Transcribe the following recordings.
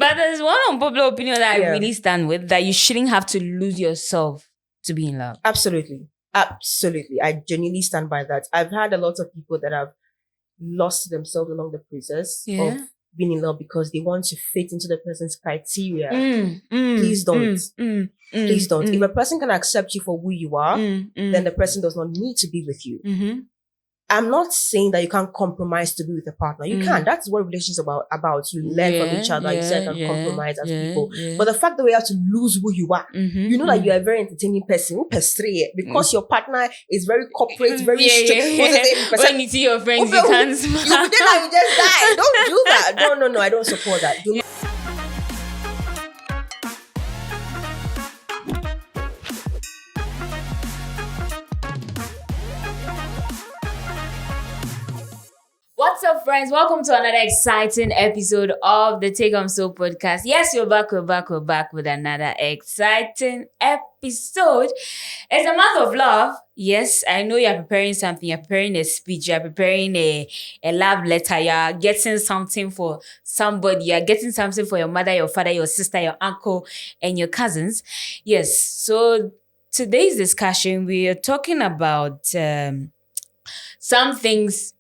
But there's one unpopular opinion that I really stand with, that you shouldn't have to lose yourself to be in love. Absolutely. I genuinely stand by that. I've had a lot of people that have lost themselves along the process of being in love because they want to fit into the person's criteria. Please don't. Please don't. If a person can accept you for who you are, then the person does not need to be with you. I'm not saying that you can't compromise to be with a partner. You can. That's what relationships about. You learn from each other. You say can compromise as people. But the fact that we have to lose who you are, you know that you are a very entertaining person. Who perstray because your partner is very corporate, very strict. When you see your friends, you can't smile. You just die. Don't do that. No. I don't support that. What's up, friends? Welcome to another exciting episode of the Take On So podcast. Yes, we're back with another exciting episode. It's a month of love. Yes, I know you're preparing something. You're preparing a speech. You're preparing a love letter. You're getting something for somebody. You're getting something for your mother, your father, your sister, your uncle, and your cousins. Yes, so today's discussion, we are talking about some things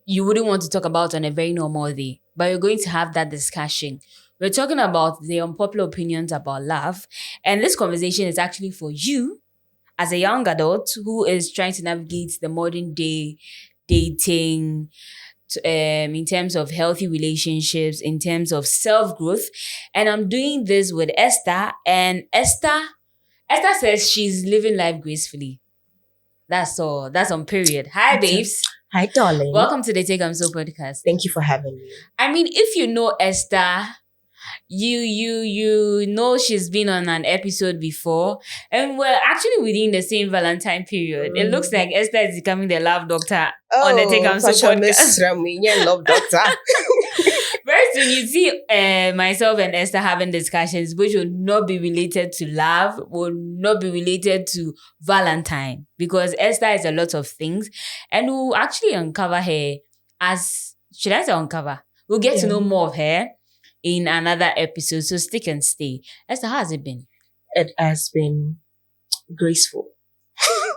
you wouldn't want to talk about on a very normal day, but you're going to have that discussion. We're talking about the unpopular opinions about love, and this conversation is actually for you as a young adult who is trying to navigate the modern day dating, in terms of healthy relationships, in terms of self-growth. And I'm doing this with Esther, and Esther says she's living life gracefully. That's all. That's on period. Hi, babes. Hi, darling. Welcome to the Take On So podcast. Thank you for having me. I mean, if you know Esther, you know she's been on an episode before, and we're actually within the same Valentine period. It looks like Esther is becoming the love doctor on the Take On So podcast. Love doctor. Very soon you see myself and Esther having discussions which will not be related to love, will not be related to Valentine, because Esther is a lot of things, and we'll actually uncover her should I say uncover? We'll get to know more of her in another episode, so stick and stay. Esther, how has it been? It has been graceful.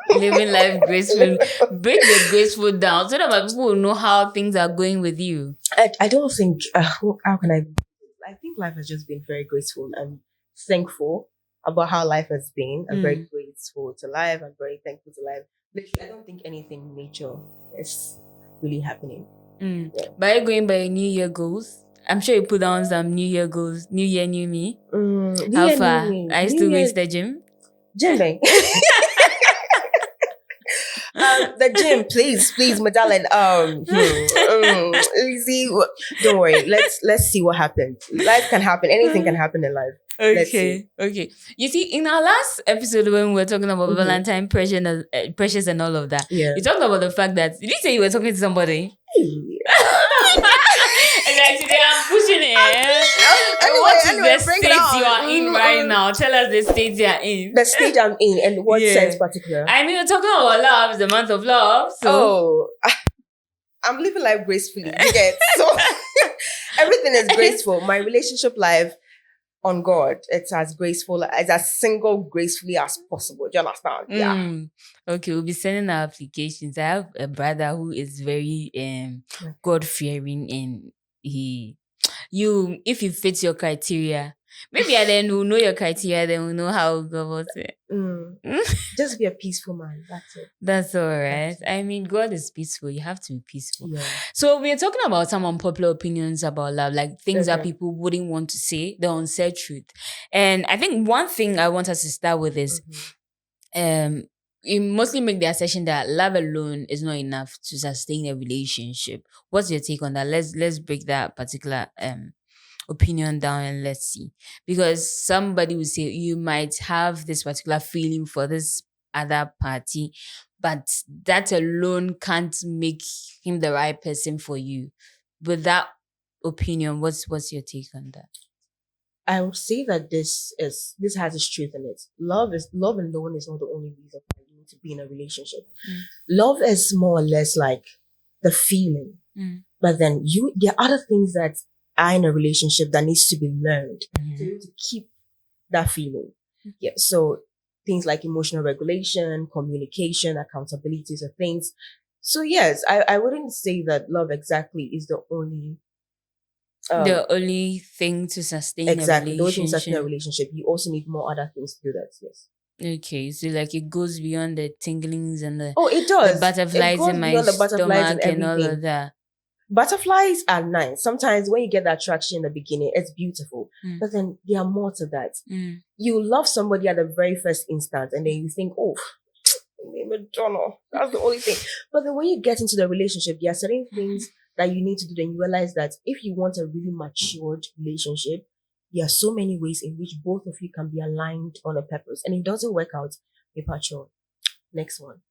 Living life graceful. Break the graceful down so that my people will know how things are going with you. I don't think, how can I think life has just been very graceful. I'm thankful about how life has been. I'm very grateful to life. I'm very thankful to life. Literally, I don't think anything major is really happening. Yeah. But are you going by New Year goals? I'm sure you put down some New Year goals. New Year, new me. How far? Are you still going to the gym? Gymming. The gym, please, my darling. See, don't worry. Let's see what happens. Life can happen. Anything can happen in life. Okay. You see, in our last episode when we were talking about Valentine pressures and all of that, you talked about the fact that, did you say you were talking to somebody? And like today I'm pushing it. What is the state you are in right now? Tell us the state you are in. The state I'm in, and what sense particular? I mean, we're talking about love, the month of love. So I'm living life gracefully. You get so everything is graceful. My relationship life on God, it's as graceful, as single gracefully as possible. Do you understand? Yeah. Okay, we'll be sending our applications. I have a brother who is very God fearing, and if you fit your criteria, maybe then we'll know your criteria, then we'll know how we'll go about it. Just be a peaceful man. That's it. That's all right. I mean, God is peaceful. You have to be peaceful. Yeah. So we're talking about some unpopular opinions about love, like things that people wouldn't want to say, the unsaid truth. And I think one thing I want us to start with is we mostly make the assertion that love alone is not enough to sustain a relationship. What's your take on that? Let's break that particular opinion down and let's see. Because somebody will say you might have this particular feeling for this other party, but that alone can't make him the right person for you. With that opinion, what's your take on that? I would say that this has its truth in it. Love alone is not the only reason why you need to be in a relationship. Love is more or less like the feeling. But then there are other things that are in a relationship that needs to be learned to keep that feeling. Yeah. So things like emotional regulation, communication, accountabilities are things. So yes, I wouldn't say that love exactly is the only thing to sustain exactly a those things sustain a relationship. relationship. You also need more other things to do that. Yes. Okay, so like it goes beyond the tinglings and the It does. It butterflies goes in my beyond the butterflies and stomach and all everything. of that. Butterflies are nice. Sometimes when you get that attraction in the beginning, it's beautiful. But then there are more to that. You love somebody at the very first instance, and then you think, oh, that's the only thing. But then when you get into the relationship, there are certain things that you need to do. Then you realize that if you want a really matured relationship, there are so many ways in which both of you can be aligned on a purpose. And if it doesn't work out, mature. Next one.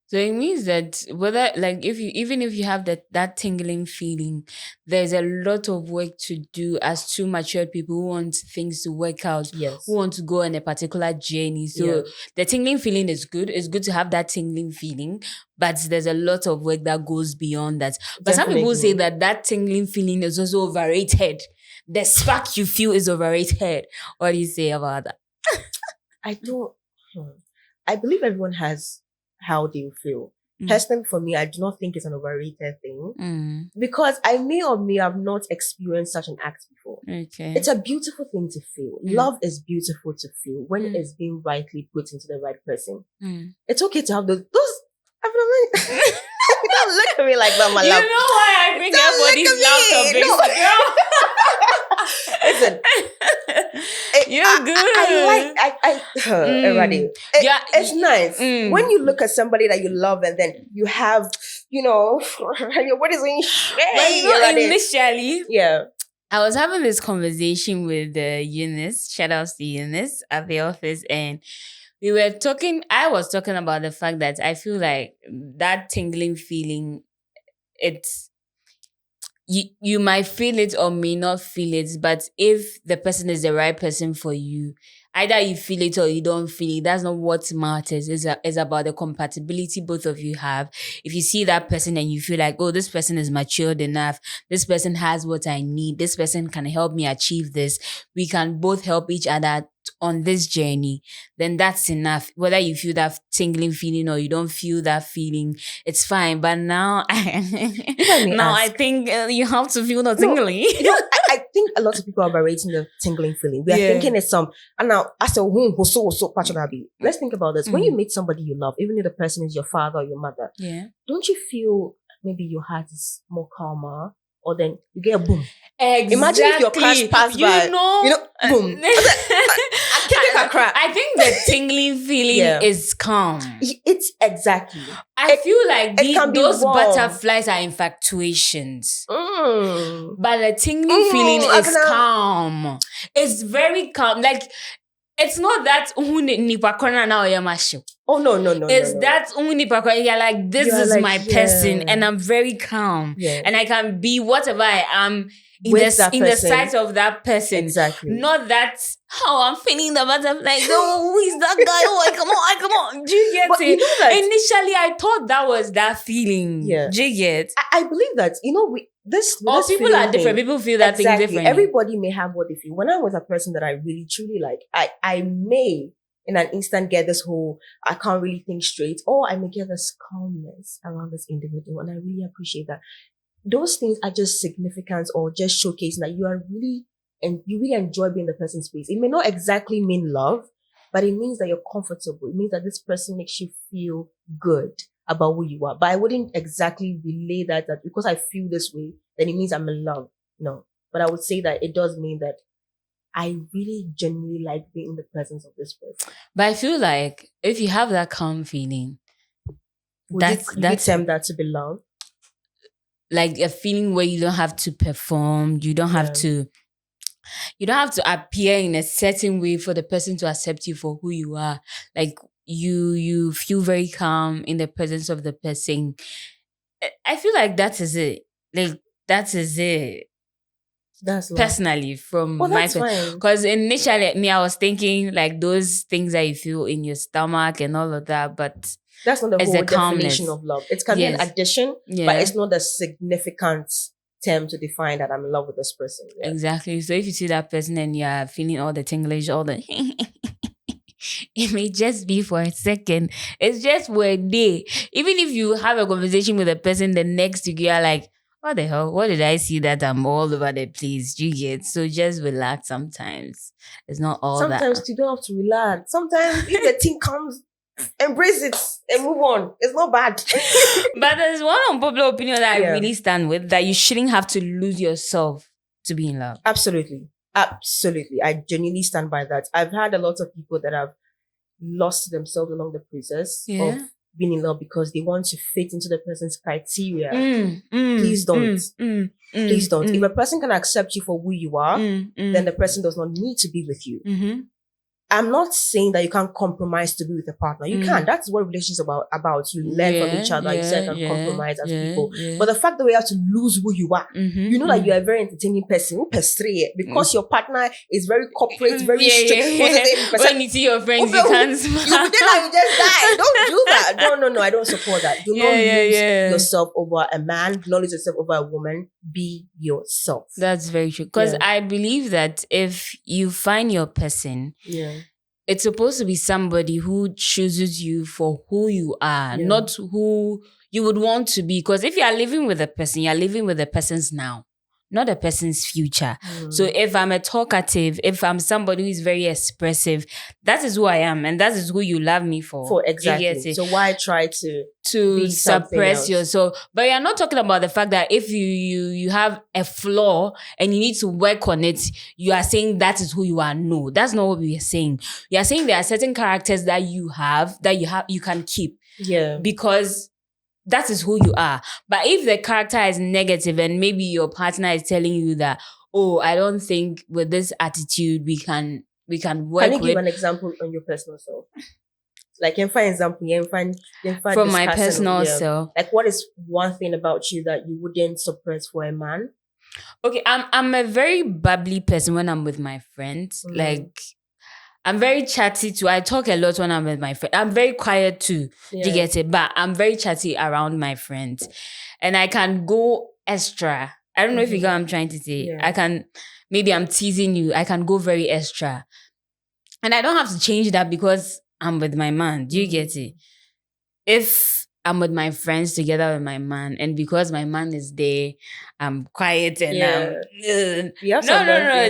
So it means that whether like even if you have that tingling feeling, there's a lot of work to do as two mature people who want things to work out, who want to go on a particular journey. So the tingling feeling is good. It's good to have that tingling feeling, but there's a lot of work that goes beyond that. But some people say that tingling feeling is also overrated. The spark you feel is overrated. What do you say about that? I believe everyone has how they feel. Personally, for me, I do not think it's an overrated thing because I may or may have not experienced such an act before. Okay. It's a beautiful thing to feel. Love is beautiful to feel when it's being rightly put into the right person. It's okay to have those. Don't look at me like that, my love. You know why I bring up for these love topics, girl? Listen, you're good. It's nice when you look at somebody that you love and then you have, your body saying, initially, I was having this conversation with Eunice. Shout out to Eunice at the office, and I was talking about the fact that I feel like that tingling feeling, you might feel it or may not feel it, but if the person is the right person for you, either you feel it or you don't feel it. That's not what matters. It's about the compatibility both of you have. If you see that person and you feel like, oh, this person is matured enough, this person has what I need, this person can help me achieve this, we can both help each other on this journey, then that's enough. Whether you feel that tingling feeling or you don't feel that feeling, it's fine. But now, I think you have to feel the tingling. I think a lot of people are overrating the tingling feeling. We are thinking it's and now as a let's think about this. When you meet somebody you love, even if the person is your father or your mother, don't you feel maybe your heart is more calmer? Or then you get a boom. Exactly. Imagine if your crush passed by. Boom. I think the tingling feeling is calm. It's exactly. I feel like those butterflies are infatuations. But the tingling feeling is calm. It's very calm. Like, it's not that oh no. It's that you're like, this is my person, and I'm very calm. And I can be whatever I am in the sight of that person. Exactly. Not that I'm feeling the butterfly. Oh, who is that guy? Oh, come on. Do you get it? Initially, I thought that was that feeling. Yeah. Do you get? I believe that, people are different. People feel that thing differently. Everybody may have what they feel. When I'm with a person that I really truly like, I may in an instant get this whole, I can't really think straight, or I may get this calmness around this individual, and I really appreciate that. Those things are just significant or just showcasing that you are really, and you really enjoy being in the person's space. It may not exactly mean love, but it means that you're comfortable. It means that this person makes you feel good about who you are. But I wouldn't exactly relay that because I feel this way, then it means I'm in love. No. But I would say that it does mean that I really genuinely like being in the presence of this person. But I feel like if you have that calm feeling, that's term that to be love. Like a feeling where you don't have to perform, you don't have to appear in a certain way for the person to accept you for who you are. Like you feel very calm in the presence of the person. I feel like that is it. Like that is it. That's personally from my perspective. Because initially, I was thinking like those things that you feel in your stomach and all of that, but that's not the whole definition of love. It can be an addition, but it's not the significant term to define that I'm in love with this person. Yeah. Exactly. So if you see that person and you're feeling all the tinglish, all the it may just be for a second. It's just for a day. Even if you have a conversation with a person the next week, you're like, what the hell? What did I see that I'm all over the place? Do you get? So just relax sometimes. It's not all Sometimes that. you don't have to relax. Sometimes if the thing comes, embrace it and move on. It's not bad. But there's one unpopular opinion that I really stand with, that you shouldn't have to lose yourself to be in love. Absolutely. I genuinely stand by that. I've had a lot of people that have lost themselves along the process of being in love because they want to fit into the person's criteria. Please don't. Please don't. If a person can accept you for who you are, then the person does not need to be with you. I'm not saying that you can't compromise to be with a partner. You can. That's what relationships about. You learn from each other. You can compromise as people. But the fact that we have to lose who you are, you know that you're a very entertaining person. Who persuade because your partner is very corporate, very strict. When you see your friends, you can't smile. You just die. Don't do that. No. I don't support that. Do not lose yourself over a man. Do not lose yourself over a woman. Be yourself. That's very true. Because I believe that if you find your person, it's supposed to be somebody who chooses you for who you are, not who you would want to be. Because if you are living with a person, you're living with the person's now, not a person's future. So if I'm a talkative, if I'm somebody who is very expressive, that is who I am, and that is who you love me for. Exactly. So why try to suppress yourself? But you're not talking about the fact that if you have a flaw and you need to work on it, you are saying that is who you are. No, that's not what we are saying. We are saying there are certain characters that you can keep. Yeah. Because that is who you are. But if the character is negative and maybe your partner is telling you that, oh, I don't think with this attitude we can work with. Can you give an example on your personal self? Like, you find example, you find from my personal self. Like, what is one thing about you that you wouldn't suppress for a man? Okay, I'm a very bubbly person when I'm with my friends. Like, I'm very chatty too. I talk a lot when I'm with my friends. I'm very quiet too. You get it? But I'm very chatty around my friends. And I can go extra. I don't know if you get what I'm trying to say. Maybe I'm teasing you. I can go very extra. And I don't have to change that because I'm with my man. Do you get it? If I'm with my friends together with my man, and because my man is there, I'm quiet and no. Do you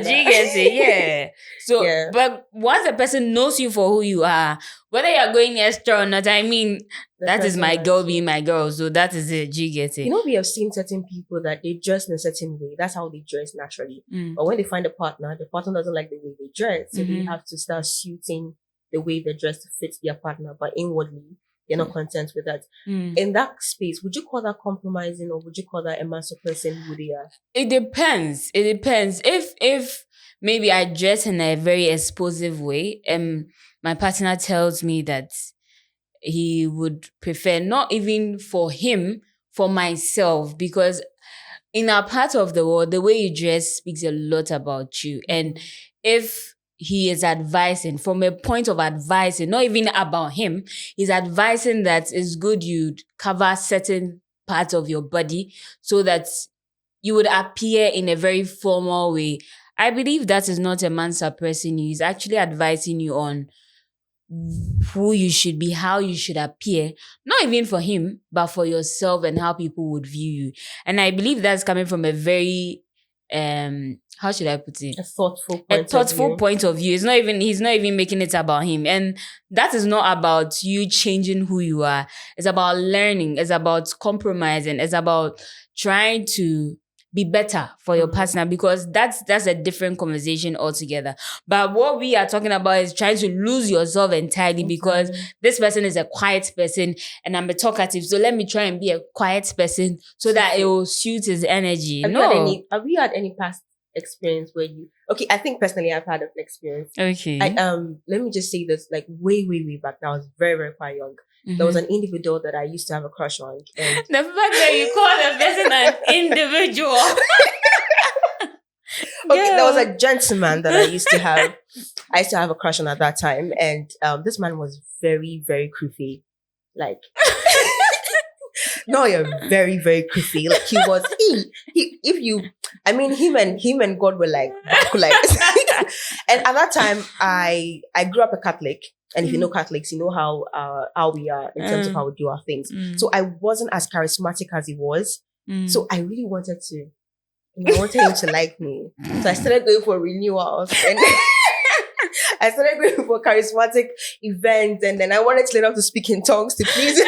get it? Yeah. So, but once a person knows you for who you are, whether you're going extra or not, I mean, that is my girl being my girl. So that is it. Do you get it? You know, we have seen certain people that they dress in a certain way. That's how they dress naturally. But when they find a partner, the partner doesn't like the way they dress. So they have to start suiting the way they dress to fit their partner. But inwardly, they're not content with that. In that space, would you call that compromising, or would you call that a man suppressing who they are? It depends. If maybe I dress in a very explosive way, and my partner tells me that he would prefer not even for him, for myself, because in our part of the world, the way you dress speaks a lot about you. And if he is advising from a point of advising, not even about him, he's advising that it's good you cover certain parts of your body so that you would appear in a very formal way. I believe that is not a man suppressing you. He's actually advising you on who you should be, how you should appear, not even for him, but for yourself and how people would view you. And I believe that's coming from a very how should I put it? A thoughtful point of view. He's not even making it about him. And that is not about you changing who you are. It's about learning. It's about compromising. It's about trying to be better for your partner, because that's a different conversation altogether. But what we are talking about is trying to lose yourself entirely because this person is a quiet person and I'm a talkative. So let me try and be a quiet person so that it will suit his energy. Have you had any past experience where you... Okay, I think personally I've had an experience. Okay. Let me just say this, like way back when I was very, very quite young. There was an individual that I used to have a crush on. And the fact that you call the person an individual. Okay, there was a gentleman that I used to have a crush on at that time. And this man was very, very creepy. Like, No, you're very, very creepy. Like he was, him and God were like, and at that time, I grew up a Catholic. And if you know Catholics, you know how we are in terms of how we do our things. So I wasn't as charismatic as he was. So I really wanted to, I wanted him to like me. So I started going for renewals and I started going for charismatic events, and then I wanted to learn how to speak in tongues to please him.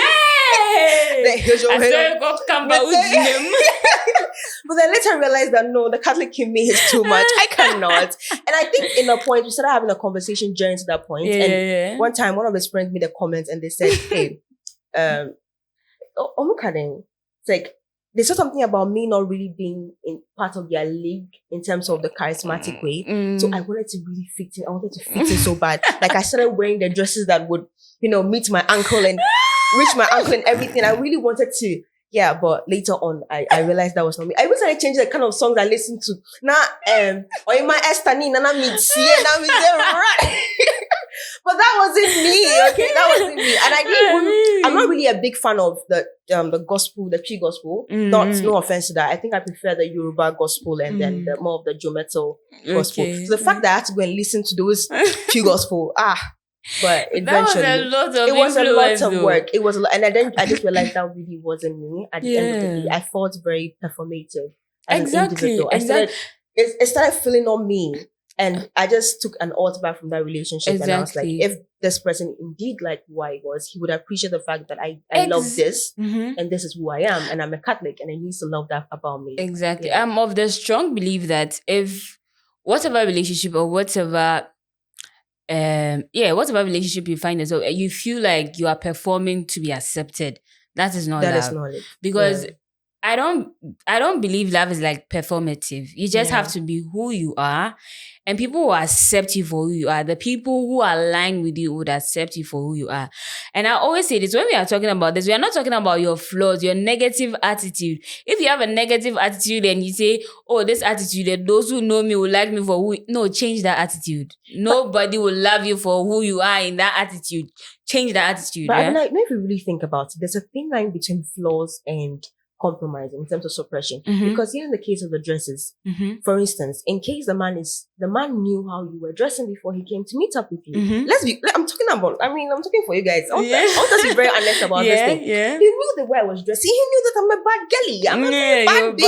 But then later I realized that no, the Catholic in me is too much. I cannot. And I think in a point, we started having a conversation during to that point. One time, one of his friends made a comment and they said, hey, it's like, they said something about me not really being in part of their league in terms of the charismatic way. So I wanted to really fit in. I wanted to fit in so bad. Like I started wearing the dresses that would, meet my ankle and reach my ankle and everything. I really wanted to. Yeah, but later on, I realized that was not me. I even started changing the kind of songs I listened to. Now, or in my Esther, but that wasn't me, okay? That wasn't me. And I'm not really a big fan of the gospel, the tree gospel. No offense to that. I think I prefer the Yoruba gospel and then the more of the Joe Metal gospel. So the fact that I had to go and listen to those tree gospel, but eventually, it was a lot of work. It was a lot, and I just realized that really wasn't me. At the end of the day, I felt very performative as an individual. It started feeling on me, and I just took an alt back from that relationship. And I was like, if this person indeed liked who I was, he would appreciate the fact that I love this, and this is who I am, and I'm a Catholic, and he needs to love that about me. Exactly. Yeah. I'm of the strong belief that if whatever relationship or whatever whatever relationship you find yourself, you feel like you are performing to be accepted, that is not love. Because I don't believe love is like performative. You just have to be who you are, and people will accept you for who you are. The people who align with you would accept you for who you are. And I always say this, when we are talking about this, we are not talking about your flaws, your negative attitude. If you have a negative attitude and you say, oh, this attitude, that those who know me will like me for who, no, change that attitude. Nobody will love you for who you are in that attitude. Change that attitude. But I mean, if you really think about it, there's a thin line between flaws and compromise in terms of suppression. Because here in the case of the dresses, for instance, in case the man knew how you were dressing before he came to meet up with you. I'm talking for you guys. I want us to be very honest about this thing. He knew the way I was dressing. He knew that I'm a bad girly. I'm a bad bee.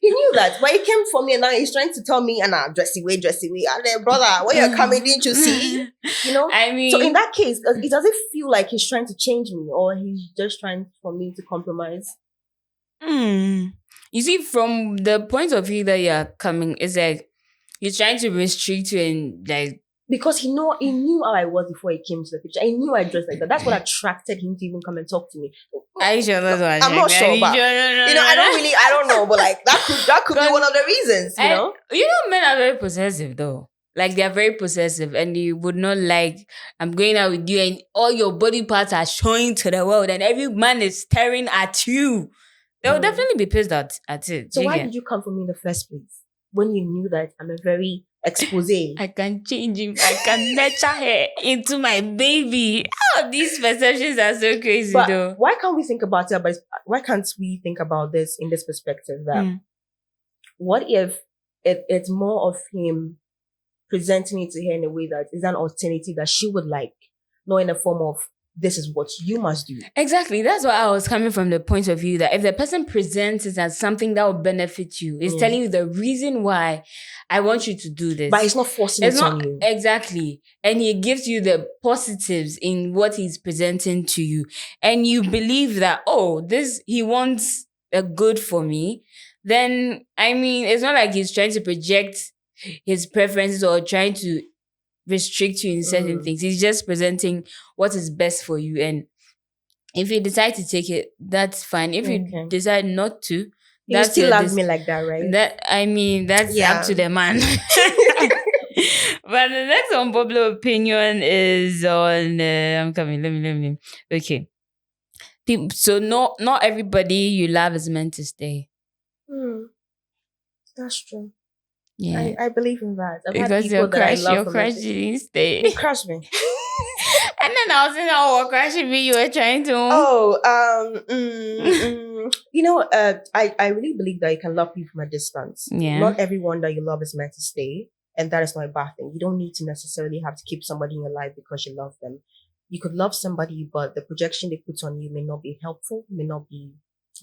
He knew that. But he came for me and now he's trying to tell me, dressy way. And then, brother, when you're coming, didn't you see? I mean, so in that case, it doesn't feel like he's trying to change me or he's just trying for me to compromise. You see, from the point of view that you're coming, it's like he's trying to restrict you and like, because he knew how I was before he came to the picture. I knew I dressed like that. That's what attracted him to even come and talk to me. Are you sure that's what I'm not sure, but I don't know, but like that could be one of the reasons, men are very possessive though. Like they are very possessive, and you would not like, I'm going out with you and all your body parts are showing to the world and every man is staring at you. They will definitely be pissed at it. So why did you come for me in the first place? When you knew that I'm a very expose. I can change him. I can nurture her into my baby. Oh, these perceptions are so crazy though. Why can't we think about it? But why can't we think about this in this perspective that what if it's more of him presenting it to her in a way that is an alternative that she would like, not in a form of this is what you must do. Exactly. That's why I was coming from the point of view that if the person presents it as something that will benefit you, it's telling you the reason why I want you to do this. But he's not forcing it on you. Exactly. And he gives you the positives in what he's presenting to you. And you believe that, he wants a good for me. Then, I mean, it's not like he's trying to project his preferences or trying to restrict you in certain things. He's just presenting what is best for you. And if you decide to take it, that's fine. If you decide not to, you still love me like that, right? That's up to the man. But the next unpopular opinion is on I'm coming. Let me. Okay. So not everybody you love is meant to stay. That's true. Yeah, I believe in that. Because your crush didn't stay. He crushed me. And then I was in our crash be you were trying to. I really believe that you can love people from a distance. Yeah. Not everyone that you love is meant to stay, and that is not a bad thing. You don't need to necessarily have to keep somebody in your life because you love them. You could love somebody, but the projection they put on you may not be helpful, may not be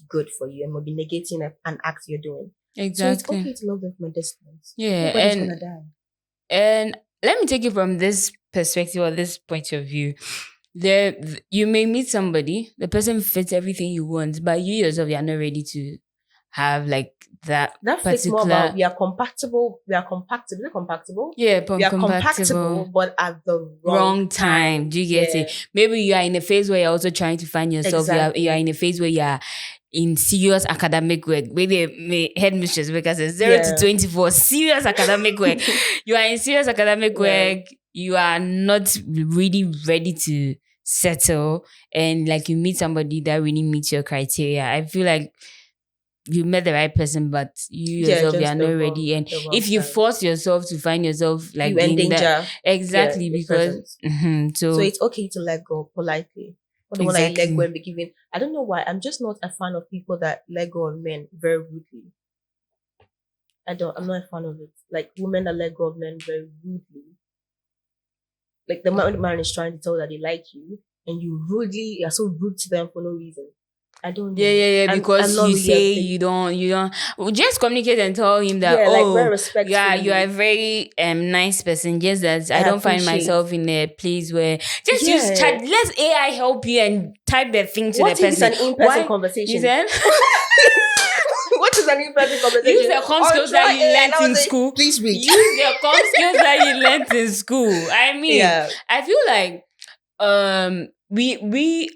good for you, and will be negating an act you're doing. Exactly. So it's okay to love them from a distance. Yeah, Nobody's gonna die. And let me take it from this perspective or this point of view. You may meet somebody, the person fits everything you want, but you yourself, you're not ready to have like that fits more about we are compatible. Is it compatible? Yeah, we are compatible, but at the wrong time. Do you get it? Maybe you are in a phase where you're also trying to find yourself. Exactly. You are in a phase where you are in serious academic work. Maybe headmistress because it's 0 to 24. Serious academic work. You are in serious academic work. You are not really ready to settle, and like you meet somebody that really meets your criteria. I feel like you met the right person, but you yourself you are not ready. And if you force yourself to find yourself like you in danger, that, exactly because so it's okay to let go politely. But the one I let go and be given, I don't know why. I'm just not a fan of people that let go of men very rudely. I'm not a fan of it. Like women that let go of men very rudely. Like the man is trying to tell that they like you, and you are so rude to them for no reason. I don't know. Yeah. Because you say you don't. Just communicate and tell him that very respectfully. Yeah, you are a very nice person. Just that I don't find myself in a place where use chat. Let AI help you and type the thing to the person. What is an in-person conversation? You said? What is an in-person conversation? Use the com skills that you learned in school. Please read. Use the com skills that you learned in school. I mean, I feel like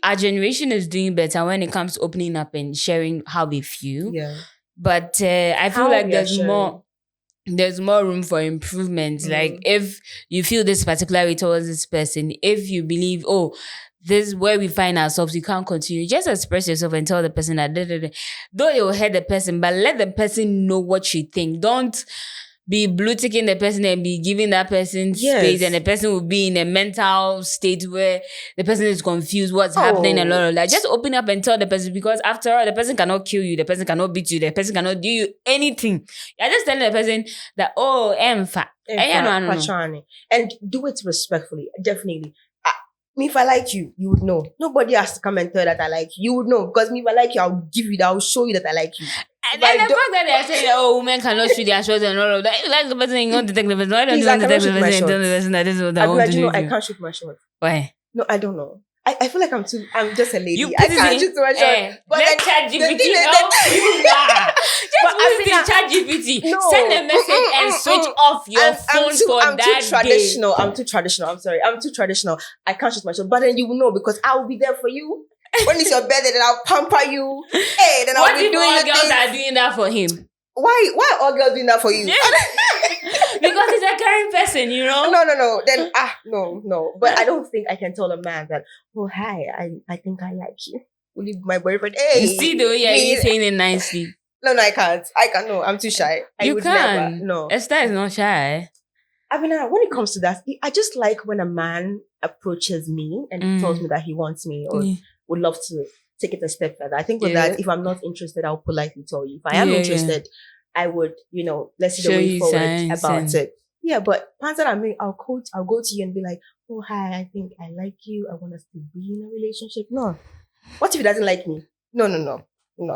our generation is doing better when it comes to opening up and sharing how we feel. Yeah. But I feel like there's more room for improvement. Like if you feel this particular way towards this person, if you believe, this is where we find ourselves, you can't continue. Just express yourself and tell the person that though it will hurt the person, but let the person know what you think. Don't be blue ticking the person and be giving that person space, and the person will be in a mental state where the person is confused what's happening and all of that. Just open up and tell the person, because after all, the person cannot kill you, the person cannot beat you, the person cannot do you anything. You're just telling the person that, and do it respectfully, definitely. If I like you, you would know. Nobody has to come and tell that I like you. You would know. Because if I like you, I'll give you that. I'll show you that I like you. And then the fact that they are saying that, women cannot shoot their shots and all of that. If you like the person, you want to detect the person. Why don't you want to detect the person and tell the person that this is what I want to do? I can't shoot my shot. Why? No, I don't know. I feel like I'm just a lady. I can't shoot my shot. But let ChatGPT help you. Just put it in ChatGPT. Send a message and switch off your phone for that day. I'm too traditional. I'm sorry. I'm too traditional. I can't shoot my shot. But then you will know, because I will be there for you. When it's your birthday, then I'll pamper you. Hey, then I'll be doing all girls are doing that for him? Why are all girls doing that for you? Because he's a caring person, you know? No. Then, no. But I don't think I can tell a man that, hi, I think I like you. Will you be my boyfriend? Hey. You see the way you're saying it nicely. No, I can't. No, I'm too shy. You can. Never. No. Esther is not shy. I mean, when it comes to that, I just like when a man approaches me and tells me that he wants me or would love to take it a step further. I think with that, if I'm not interested, I'll politely tell you. If I am interested, I would, let's see the way forward about it. Yeah, but Panzer, I'll go to you and be like, hi, I think I like you. I want us to be in a relationship. No. What if he doesn't like me? No.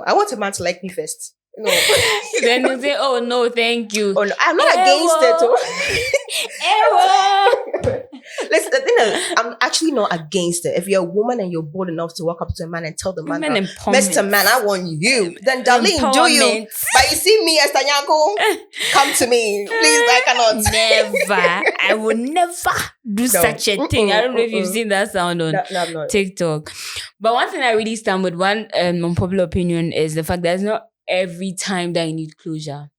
I want a man to like me first. No. Then you say, no, thank you. Oh, no. I'm not against it. Listen, the thing is, I'm actually not against it. If you're a woman and you're bold enough to walk up to a man and tell the man, Mr. Man, I want you, then darling, do you. But you see me, Esther Nyanko, come to me. Please, I cannot. Never. I will never do such a thing. I don't know if you've seen that sound on TikTok. But one thing I really stand with, one unpopular opinion, is the fact that it's not every time that you need closure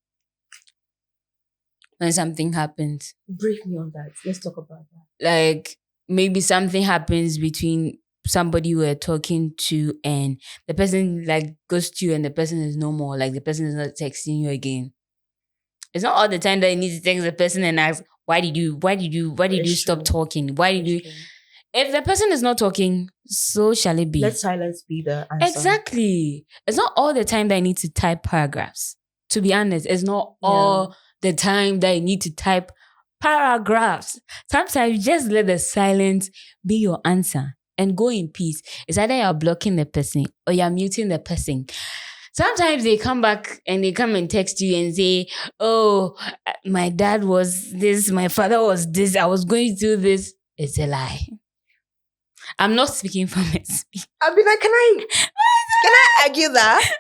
when something happens. Brief me on that. Let's talk about that. Like, maybe something happens between somebody you were talking to and the person goes to you and the person is no more. Like, the person is not texting you again. It's not all the time that you need to text the person and ask, why did you stop talking? Why did you? if the person is not talking, so shall it be. Let silence be the answer. Exactly. It's not all the time that I need to type paragraphs. To be honest, it's not all the time that I need to type paragraphs. Sometimes just let the silence be your answer and go in peace. It's either you're blocking the person or you're muting the person. Sometimes they come back and they come and text you and say, oh, my dad was this, my father was this, I was going through this. It's a lie. I'm not speaking from experience. I'll be like, can I argue that?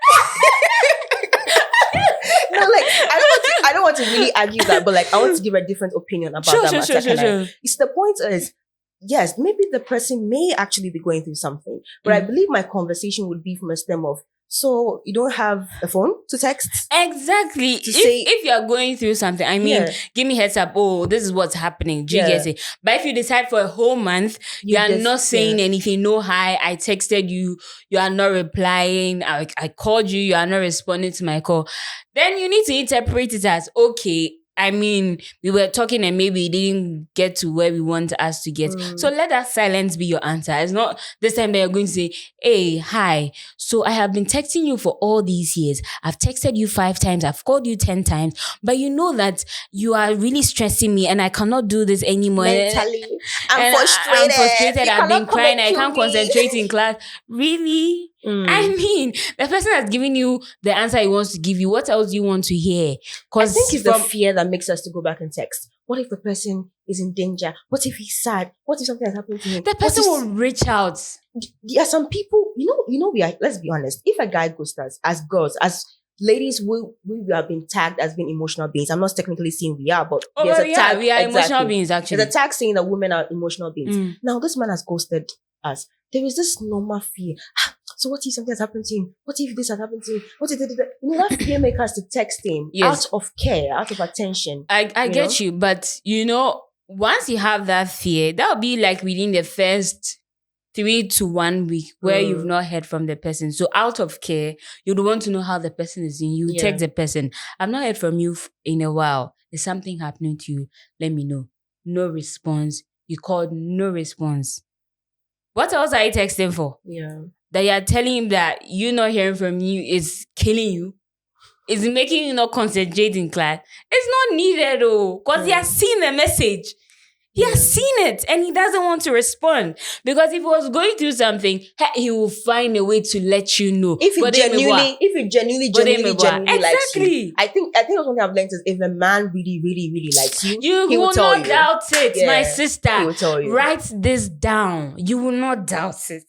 No, like I don't want to really argue that, but like I want to give a different opinion about that matter. Sure. It's the point is, yes, maybe the person may actually be going through something, but I believe my conversation would be from a stem of, so you don't have a phone to text? Exactly. If you're going through something, I mean, give me heads up. Oh, this is what's happening. Do you get it? But if you decide for a whole month, you are not saying anything. No, hi, I texted you. You are not replying. I called you. You are not responding to my call. Then you need to interpret it as, okay, I mean, we were talking and maybe we didn't get to where we want us to get. So let that silence be your answer. It's not this time that you're going to say, hey, hi. So I have been texting you for all these years. I've texted you 5 times. I've called you 10 times. But you know that you are really stressing me and I cannot do this anymore. Mentally. I'm frustrated. I've been crying. I can't concentrate in class. Really? I mean, the person has given you the answer he wants to give you. What else do you want to hear? I think it's the fear that makes us to go back and text. What if the person is in danger? What if he's sad? What if something has happened to him? The person will reach out. Yeah, some people, we are, let's be honest. If a guy ghosts us, as girls, as ladies, we have been tagged as being emotional beings. I'm not technically saying we are, but there's a tag. We are emotional beings, actually. There's a tag saying that women are emotional beings. Now, this man has ghosted us. There is this normal fear. So what if something has happened to him? What if this has happened to him? What if that fear makes us to text him out of care, out of attention. I get you, but once you have that fear, that'll be like within the first 3 to 1 week where you've not heard from the person. So out of care, you'd want to know how the person is doing. You text the person. I've not heard from you in a while. Is something happening to you? Let me know. No response. You called, no response. What else are you texting for? Yeah. That you're telling him that you not hearing from you is killing you, is making you not concentrate in class. It's not needed though, because he has seen the message. He has seen it and he doesn't want to respond. Because if he was going through something, he will find a way to let you know. If he genuinely likes you. I think that's one thing I've learned is if a man really, really, really likes you, he will tell you. You will not doubt it, my sister. He will tell you. Write this down. You will not doubt it.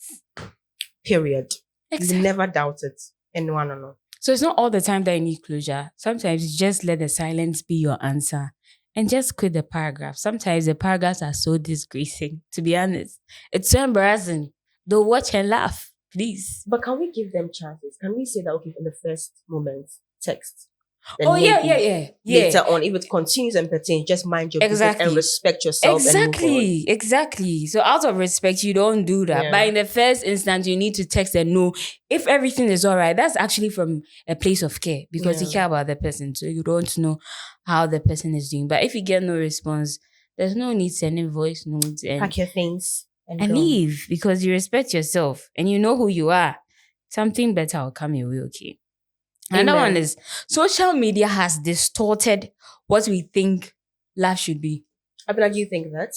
Period. Exactly. You never doubt it. And no. So it's not all the time that you need closure. Sometimes you just let the silence be your answer and just quit the paragraph. Sometimes the paragraphs are so disgracing, to be honest. It's so embarrassing. Don't watch and laugh, please. But can we give them chances? Can we say that, okay, in the first moment, text? Yeah. Later on, if it continues and pertains, just mind your business and respect yourself. Exactly. So out of respect, you don't do that. Yeah. But in the first instance, you need to text and know if everything is all right. That's actually from a place of care because you care about the person. So you don't know how the person is doing. But if you get no response, there's no need sending voice notes and pack your things and leave because you respect yourself and you know who you are. Something better will come your way, okay? Another one is social media has distorted what we think love should be. Abela, do you think that?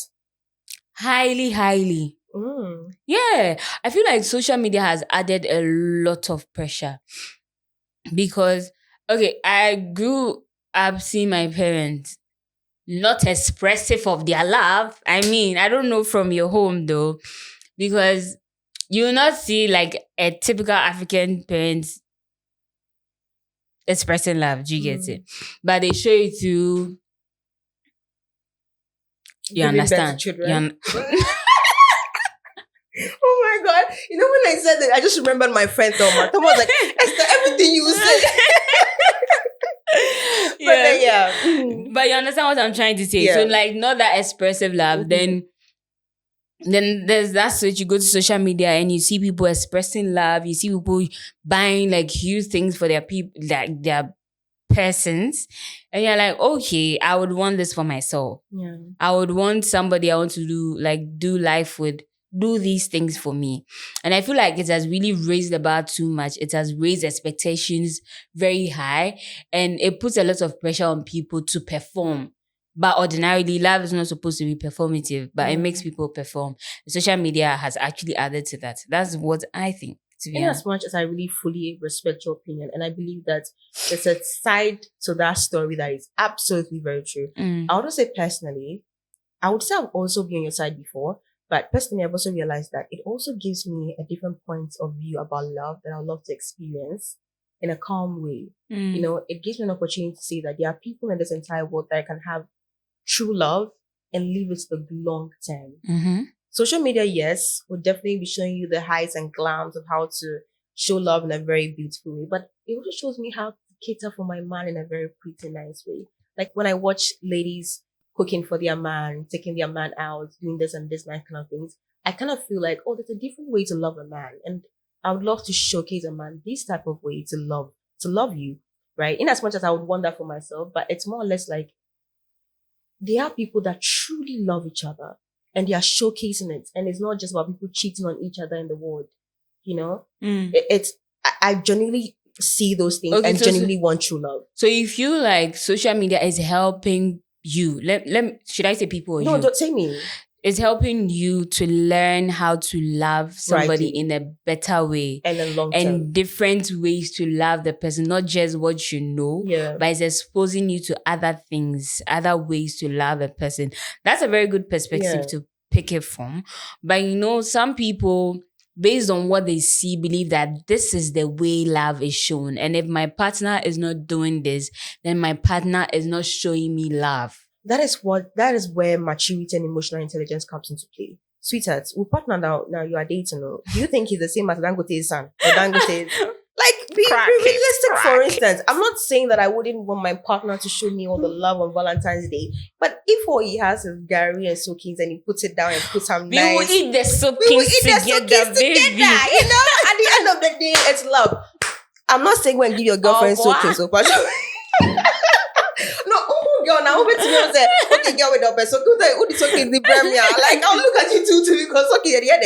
Highly. Yeah. I feel like social media has added a lot of pressure. Because, okay, I grew up seeing my parents not expressive of their love. I mean, I don't know from your home though. Because you will not see like a typical African parents expressing love, do you get it? But they show you to you understand. Oh my God. When I said that, I just remembered my friend Thomas. Thomas was like, Esther, everything you said. But you understand what I'm trying to say. So like not that expressive love, then there's that switch. You go to social media and you see people expressing love. You see people buying like huge things for their people, like their persons. And you're like, okay, I would want this for myself. Yeah. I would want somebody I want to do life with do these things for me. And I feel like it has really raised the bar too much. It has raised expectations very high, and it puts a lot of pressure on people to perform. But ordinarily, love is not supposed to be performative, but it makes people perform. Social media has actually added to that. That's what I think. In as much as I really fully respect your opinion, and I believe that there's a side to that story that is absolutely very true. I would say personally, I would say I've also been on your side before, but personally, I've also realized that it also gives me a different point of view about love that I would love to experience in a calm way. You know, it gives me an opportunity to see that there are people in this entire world that I can have true love and live it to the long term. Social media, yes, will definitely be showing you the highs and glams of how to show love in a very beautiful way, but it also shows me how to cater for my man in a very pretty, nice way. Like when I watch ladies cooking for their man, taking their man out, doing this and this kind of things, I kind of feel like, oh, there's a different way to love a man. And I would love to showcase a man this type of way to love you, right? In as much as I would want that for myself, but it's more or less like there are people that truly love each other and they are showcasing it. And it's not just about people cheating on each other in the world, you know? I genuinely see those things and genuinely want true love. So you feel like social media is helping you, should I say people or you? No, don't say me. It's helping you to learn how to love somebody in a better way. And in long term. And different ways to love the person, not just what you know, but it's exposing you to other things, other ways to love a person. That's a very good perspective to pick it from. But you know, some people, based on what they see, believe that this is the way love is shown. And if my partner is not doing this, then my partner is not showing me love. That is where maturity and emotional intelligence comes into play. Sweetheart, we partner now you are dating. Do you think he's the same as Dangote's son? Or Dangote's? Like, be realistic, for instance. I'm not saying that I wouldn't want my partner to show me all the love on Valentine's Day, but if all he has is Gary and soakings and he puts it down and puts some we will eat the soakings together, baby. You know, at the end of the day, it's love. I'm not saying when give your girlfriend soakings, girl, now over to me and say, okay, girl, with the best. So good, who is okay in the premier? Like, I'll look at you too because okay, at the end.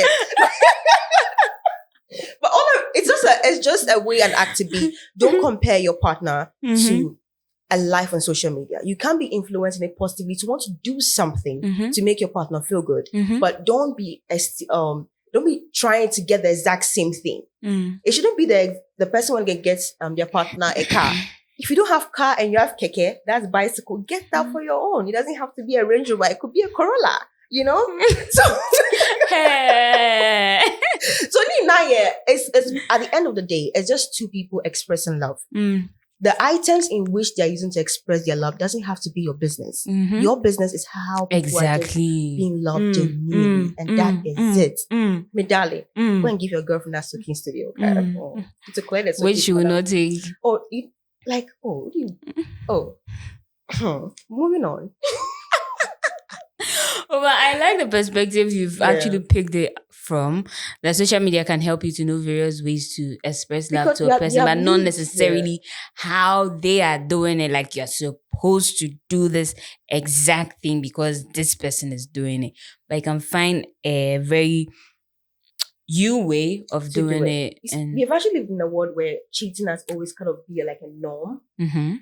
But it's just a way and act to be. Don't compare your partner to a life on social media. You can be influencing it positively to want to do something to make your partner feel good, but don't be trying to get the exact same thing. It shouldn't be the person when gets their partner a car. If you don't have car and you have keke, that's bicycle. Get that for your own. It doesn't have to be a Range Rover. It could be a Corolla, you know? So it's at the end of the day, it's just two people expressing love. The items in which they're using to express their love doesn't have to be your business. Your business is how people are just being loved genuinely. And that is it. Me darling, go and give your girlfriend that soaking studio. To clear the which you will not take. Moving on. But I like the perspective you've actually picked it from. That social media can help you to know various ways to express love to a person, but not necessarily how they are doing it. Like you're supposed to do this exact thing because this person is doing it. But you can find a very way of doing it. And we've actually lived in a world where cheating has always kind of been like a norm.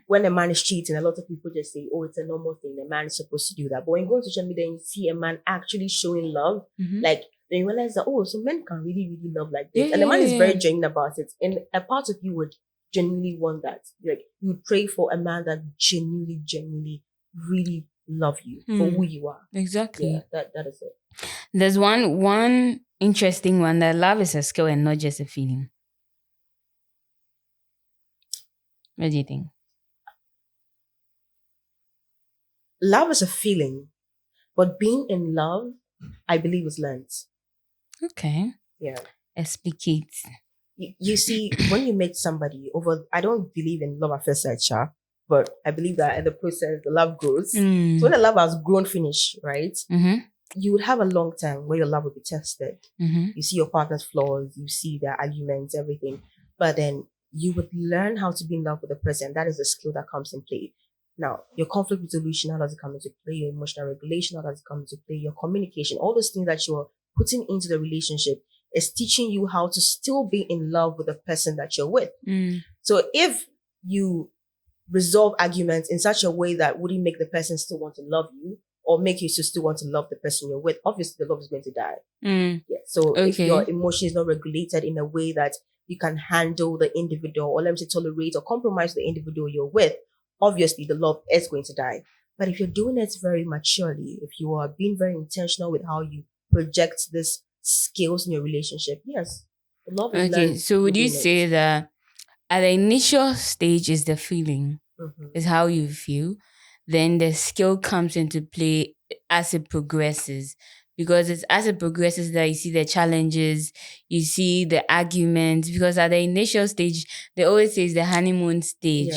When a man is cheating, a lot of people just say, oh, it's a normal thing. The man is supposed to do that. But when you go on social media and you see a man actually showing love, like then you realize that, oh, so men can really, really love like this. And the man is very genuine about it. And a part of you would genuinely want that. Like you would pray for a man that genuinely really love you for who you are. Exactly. Yeah, that is it. There's one interesting one, that love is a skill and not just a feeling. What do you think? Love is a feeling, but being in love, I believe, is learned. Okay. Yeah. Explicate. You see, when you meet somebody I don't believe in love at first sight, but I believe that in the process, the love grows. So when the love has grown, finish, right? You would have a long time where your love will be tested. You see your partner's flaws, you see their arguments, everything. But then you would learn how to be in love with the person. That is a skill that comes in play. Now, your conflict resolution, how does it come into play? Your emotional regulation, how does it come into play? Your communication, all those things that you're putting into the relationship is teaching you how to still be in love with the person that you're with. So if you resolve arguments in such a way that wouldn't make the person still want to love you or make you to still want to love the person you're with, obviously the love is going to die. Yeah. So if your emotion is not regulated in a way that you can handle the individual, or let me say tolerate or compromise the individual you're with, obviously the love is going to die. But if you're doing it very maturely, if you are being very intentional with how you project these skills in your relationship, yes, the love is okay. So would you say that at the initial stage is the feeling, is how you feel, then the skill comes into play as it progresses? Because it's as it progresses that you see the challenges, you see the arguments. Because at the initial stage, they always say it's the honeymoon stage,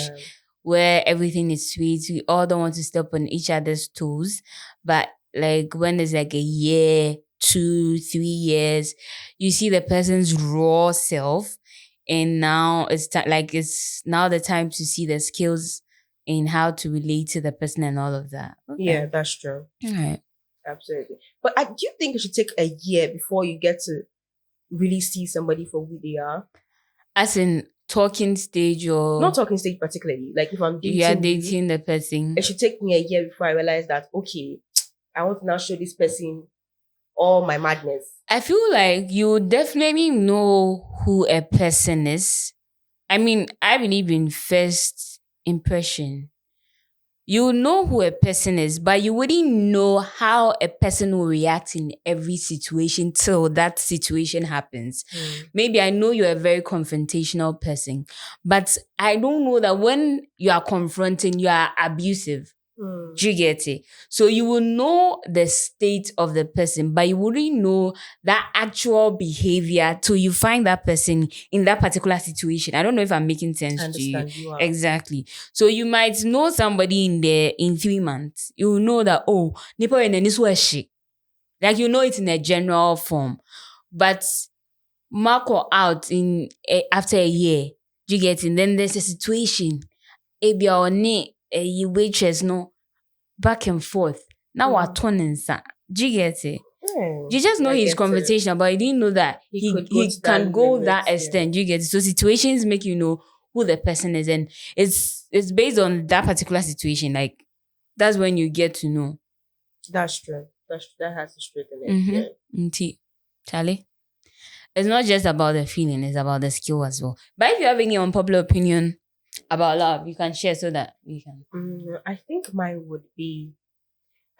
where everything is sweet. We all don't want to step on each other's toes. But like when it's like a year, 2, 3 years, you see the person's raw self. And now it's it's now the time to see the skills in how to relate to the person and all of that. Okay. Yeah, that's true. All right. Absolutely. But do you think it should take a year before you get to really see somebody for who they are? As in talking stage, or not talking stage particularly. Like if I'm dating, you're dating the person, it should take me a year before I realize that, okay, I want to now show this person all my madness. I feel like you definitely know who a person is. I mean, I believe in first impression. You know who a person is, but you wouldn't know how a person will react in every situation till that situation happens. Maybe I know you're a very confrontational person, but I don't know that when you are confronting, you are abusive. Do you get it? So you will know the state of the person, but you wouldn't know that actual behavior till you find that person in that particular situation. I don't know if I'm making sense to you. Exactly. So you might know somebody in 3 months. You will know that, oh, nipo in this way she. Like you know it in a general form. But mark or out in after a year. Do you get it? And then there's a situation. If you're on a waitress, no, back and forth. Now we're turning. Do you get it? You just know his conversation, but you didn't know that he can go that extent. Do you get it? So situations make you know who the person is, and it's based on that particular situation. Like that's when you get to know. That's true. That has to straighten it. Yeah. Charlie, it's not just about the feeling; it's about the skill as well. But if you have any unpopular opinion about love, you can share so that we can. I think mine would be.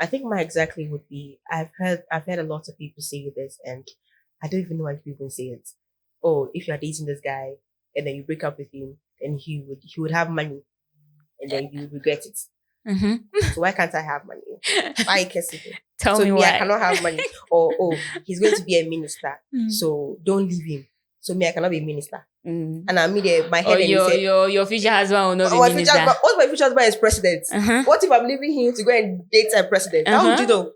I think mine exactly would be. I've heard a lot of people say this, and I don't even know why people say it. Oh, if you are dating this guy and then you break up with him, then he would have money, and then you regret it. So why can't I have money? Why can't it? Tell me why I cannot have money. Or he's going to be a minister, so don't leave him. So me, I cannot be a minister. And I mean, my head. Your future husband will not be minister. What if my future husband is president? What if I'm leaving him to go and date a president? How would you know?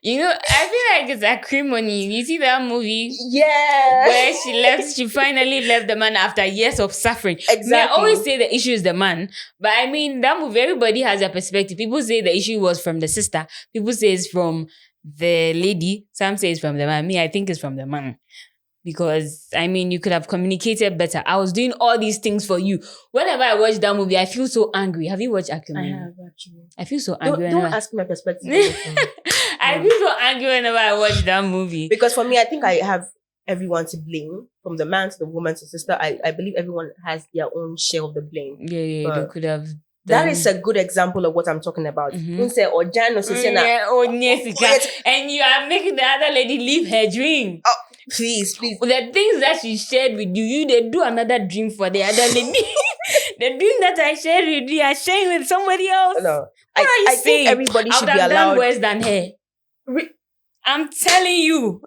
You know, I feel like it's acrimony. You see that movie? Yeah. Where she finally left the man after years of suffering. Exactly. I always say the issue is the man. But I mean, that movie, everybody has a perspective. People say the issue was from the sister. People say it's from the lady. Some say it's from the man. Me, I think it's from the man. Because, I mean, you could have communicated better. I was doing all these things for you. Whenever I watch that movie, I feel so angry. Have you watched Acrimony? I have, actually. I feel so angry. Don't ask my perspective. I feel so angry whenever I watch that movie. Because for me, I think I have everyone to blame. From the man to the woman to the sister. I believe everyone has their own share of the blame. Yeah, they could have... That is a good example of what I'm talking about. And you are making the other lady live her dream. Oh, please. The things that she shared with you, they do another dream for the other lady. The dream that I shared with you, are sharing with somebody else. No, I think everybody should be allowed. I would have done worse than her. I'm telling you.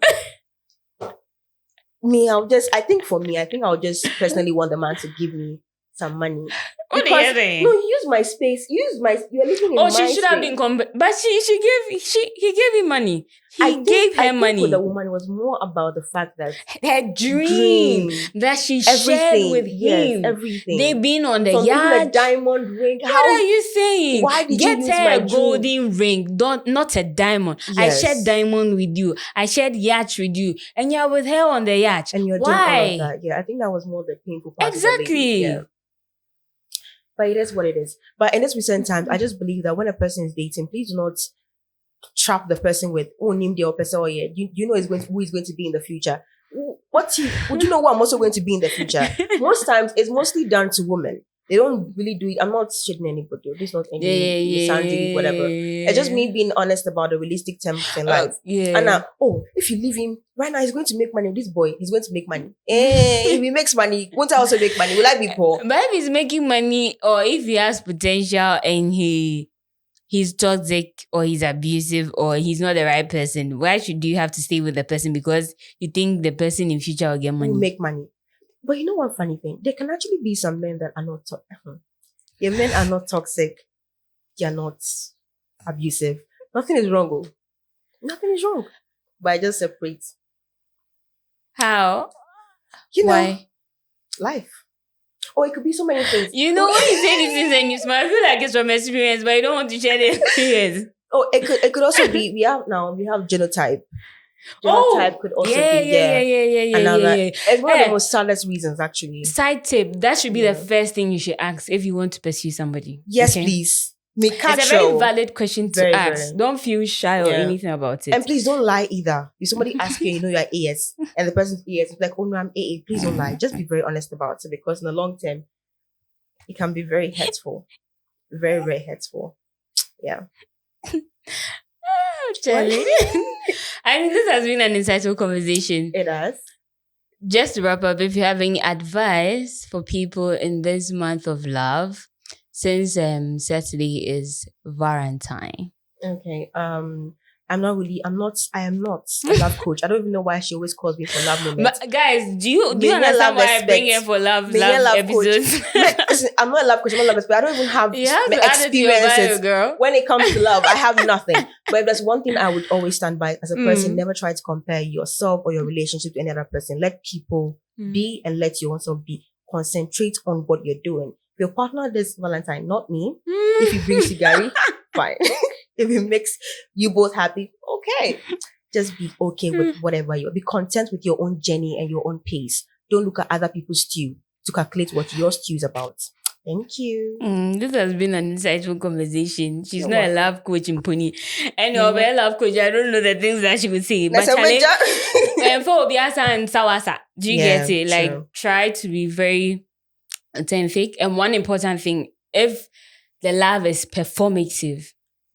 I think I'll just personally want the man to give me some money. What are you saying? No, use my space. You're living in my space. She should have been but he gave him money. He gave her I think money. with the woman, it was more about the fact that Her dream that she shared with him. Everything. They been on the From yacht. even a diamond ring. What are you saying? Why did Get you use her my a golden ring, not a diamond. Yes. I shared diamond with you. I shared yacht with you, and you're with her on the yacht. And you're doing all of that. Yeah, I think that was more the painful part. Exactly. Yeah. But it is what it is. But in this recent times, I just believe that when a person is dating, please do not trap the person with name the person, or yeah, you know who is going to be in the future. Would you know what I'm also going to be in the future? Most times it's mostly done to women. They don't really do it. I'm not shitting anybody. This not any sandy, whatever. It's just me being honest about the realistic terms in life. And now, if you leave him right now, he's going to make money. This boy, he's going to make money. If he makes money, won't I also make money? Will I be poor? But if he's making money, or if he has potential and he's toxic, or he's abusive, or he's not the right person, why should you have to stay with the person? Because you think the person in future will get money. Will make money. But you know one funny thing? There can actually be some men that are not toxic. Your men are not toxic. They are not abusive. Nothing is wrong. Oh. Nothing is wrong. But I just separate. How? You know, why? Life. Or it could be so many things. You know, when you say these things and you smile, I feel like it's from experience, but you don't want to share the experience. It could also be, we have genotype. Genotype could also be there. Yeah. It's one of the most saddest reasons, actually. Side tip, that should be the first thing you should ask if you want to pursue somebody. Yes, please. It's a very valid question to ask. Very. Don't feel shy or anything about it. And please don't lie either. If somebody asks you, you're AS, and the person's AS, it's like, oh no, I'm AA. Please don't lie. Just be very honest about it, because in the long term, it can be very hurtful. Very, very hurtful. Yeah. Charlie. I mean, this has been an insightful conversation. It has. Just to wrap up, if you have any advice for people in this month of love, since Saturday is Valentine. Okay. I am not a love coach. I don't even know why she always calls me for love moments. But guys, do you understand why I bring her for love episodes? Listen, I'm not a love coach, I'm not a love expert. I don't even have experiences. Girl. When it comes to love, I have nothing. But if there's one thing I would always stand by as a person, never try to compare yourself or your relationship to any other person. Let people be, and let you also be. Concentrate on what you're doing. If your partner this Valentine, not me. If you bring cigarette, fine. If it makes you both happy, okay. Just be okay with whatever you are. Be content with your own journey and your own pace. Don't look at other people's stew to calculate what your stew is about. Thank you. This has been an insightful conversation. She's not a love coach in Pony. And a love coach, I don't know the things that she would say. But for Obiasa and Sawasa, do you get it? Like, true. Try to be very authentic. And one important thing, if the love is performative,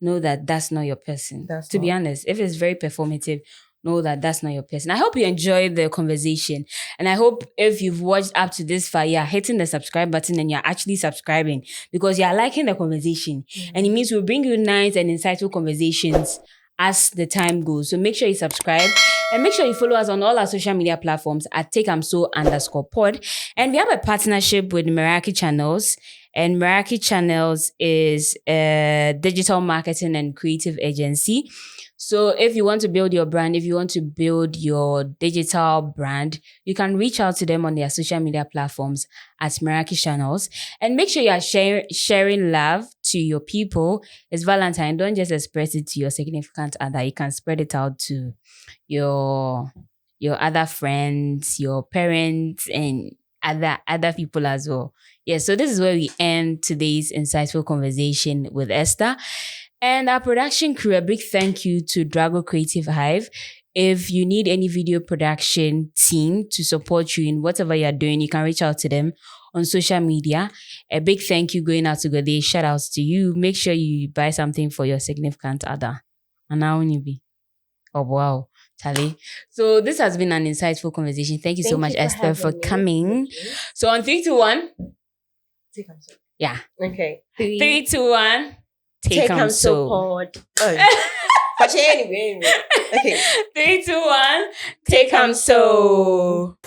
know that that's not your person. To be honest, if it's very performative, know that that's not your person. I hope you enjoyed the conversation. And I hope if you've watched up to this far, you're hitting the subscribe button and you're actually subscribing, because you're liking the conversation. And it means we'll bring you nice and insightful conversations as the time goes. So make sure you subscribe. And make sure you follow us on all our social media platforms at takeamso_pod. And we have a partnership with Meraki Channels. And Meraki Channels is a digital marketing and creative agency. So if you want to build your brand, if you want to build your digital brand, you can reach out to them on their social media platforms at Meraki Channels. And make sure you are sharing love to your people. It's Valentine. Don't just express it to your significant other. You can spread it out to your other friends, your parents, and other people as well. Yeah, so this is where we end today's insightful conversation with Esther. And our production crew, a big thank you to Drago Creative Hive. If you need any video production team to support you in whatever you're doing, you can reach out to them on social media. A big thank you going out to Gode. Shout outs to you. Make sure you buy something for your significant other. And now you be. Oh, wow. Charlie. So this has been an insightful conversation. Thank you so much, Esther, for coming. So on 3, 2, 1. Yeah. Okay. 3, 2, 1. Take 'em so. Pod. But anyway. Okay. 3, 2, 1. Take 'em so.